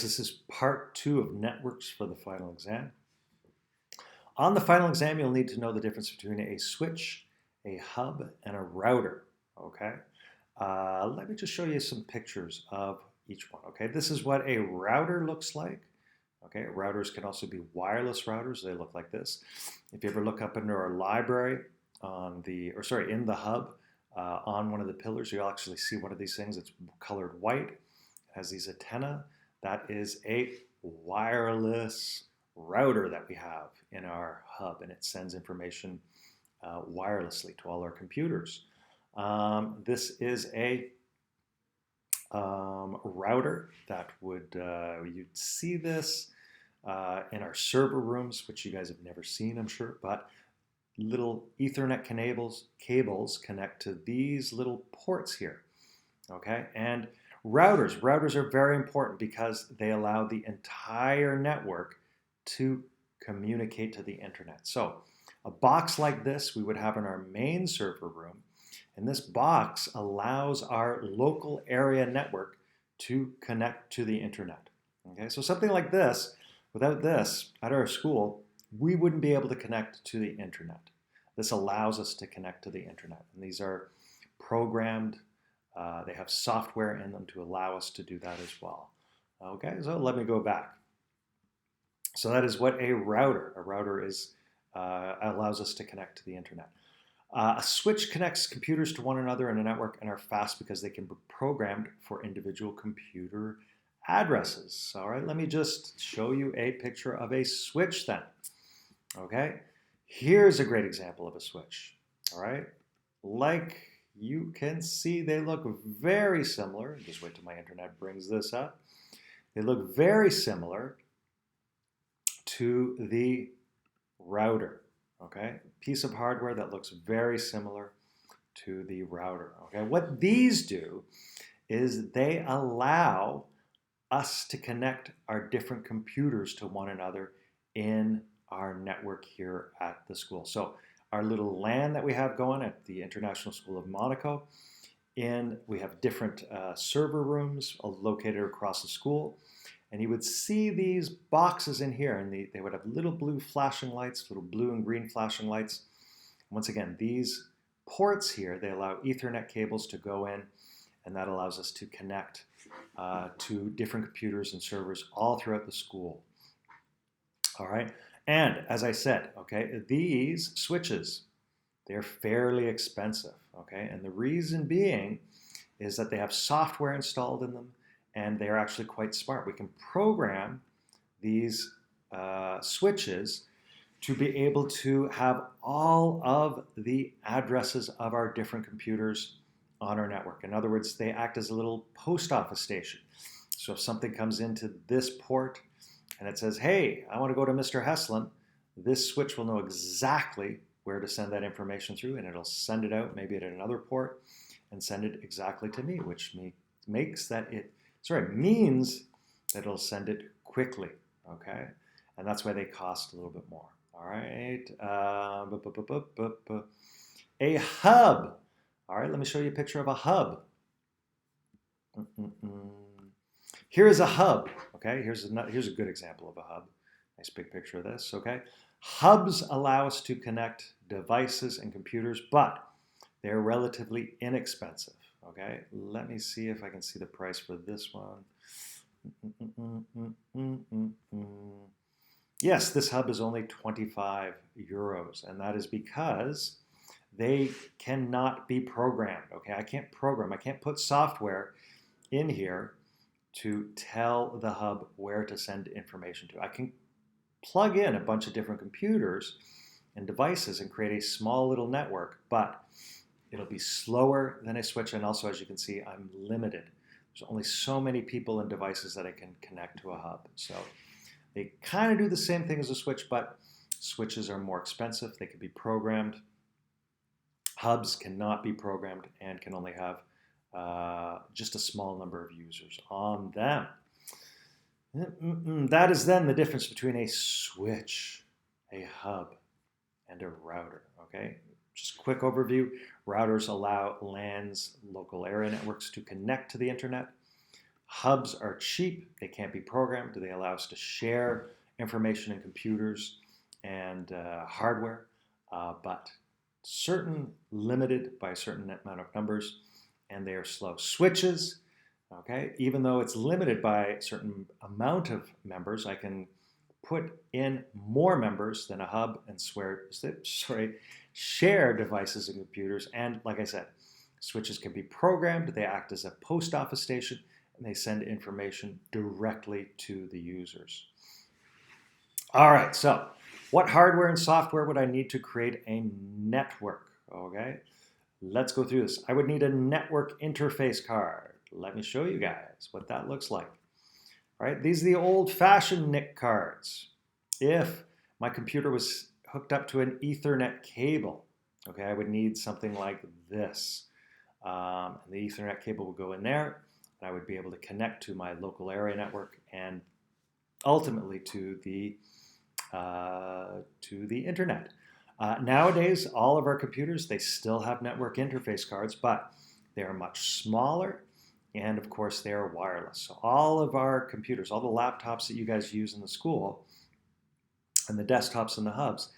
This is part 2 of networks for the final exam. On the final exam, you'll need to know the difference between a switch, a hub, and a router, okay? Let me just show you some pictures of each one, okay? This is what a router looks like, okay? Routers can also be wireless routers. They look like this. If you ever look up into our library in the hub, on one of the pillars, you'll actually see one of these things. It's colored white, it has these antennae. That is a wireless router that we have in our hub, and it sends information wirelessly to all our computers. This is a router that you'd see this in our server rooms, which you guys have never seen, I'm sure, but little Ethernet cables connect to these little ports here, okay? And routers are very important because they allow the entire network to communicate to the internet. So a box like this we would have in our main server room, and this box allows our local area network to connect to the internet. Okay, so something like this, without this at our school, we wouldn't be able to connect to the internet. This allows us to connect to the internet, and these are programmed. They have software in them to allow us to do that as well. Okay, so let me go back. So that is what a router is, allows us to connect to the internet. A switch connects computers to one another in a network and are fast because they can be programmed for individual computer addresses. All right, let me just show you a picture of a switch then. Okay, here's a great example of a switch. All right, like you can see, they look very similar. Just wait till my internet brings this up. They look very similar to the router, okay? Piece of hardware that looks very similar to the router, okay? What these do is they allow us to connect our different computers to one another in our network here at the school. So our little LAN that we have going at the International School of Monaco, we have different server rooms located across the school. And you would see these boxes in here, and they would have little blue flashing lights, little blue and green flashing lights. Once again, these ports here, they allow Ethernet cables to go in, and that allows us to connect to different computers and servers all throughout the school. All right, and as I said, okay, these switches, they're fairly expensive, okay? And the reason being is that they have software installed in them, and they're actually quite smart. We can program these switches to be able to have all of the addresses of our different computers on our network. In other words, they act as a little post office station. So if something comes into this port and it says, hey, I want to go to Mr. Heslin, this switch will know exactly where to send that information through, and it'll send it out maybe at another port and send it exactly to me, which means that it'll send it quickly, okay? And that's why they cost a little bit more, all right? A hub. All right, let me show you a picture of a hub. Here is a hub, okay? Here's a good example of a hub. Nice big picture of this, okay? Hubs allow us to connect devices and computers, but they're relatively inexpensive. Okay, let me see if I can see the price for this one. Yes, this hub is only 25 euros, and that is because they cannot be programmed. Okay, I can't put software in here to tell the hub where to send information to. I can plug in a bunch of different computers and devices and create a small little network, but it'll be slower than a switch, and also, as you can see, I'm limited. There's only so many people and devices that I can connect to a hub. So they kind of do the same thing as a switch, but switches are more expensive. They can be programmed. Hubs cannot be programmed and can only have just a small number of users on them. That is then the difference between a switch, a hub, and a router, okay? Just a quick overview. Routers allow LANs, local area networks, to connect to the internet. Hubs are cheap. They can't be programmed. They allow us to share information in computers and hardware, but limited by a certain amount of numbers, and they are slow. Switches, okay, even though it's limited by a certain amount of members, I can put in more members than a hub and share devices and computers. And like I said, switches can be programmed. They act as a post office station, and they send information directly to the users. All right, so what hardware and software would I need to create a network? Okay, let's go through this. I would need a network interface card. Let me show you guys what that looks like. All right, these are the old-fashioned NIC cards. If my computer was hooked up to an Ethernet cable, okay, I would need something like this. And the Ethernet cable would go in there, and I would be able to connect to my local area network and ultimately to the internet. Nowadays, all of our computers, they still have network interface cards, but they are much smaller, and of course, they are wireless. So all of our computers, all the laptops that you guys use in the school, and the desktops and the hubs,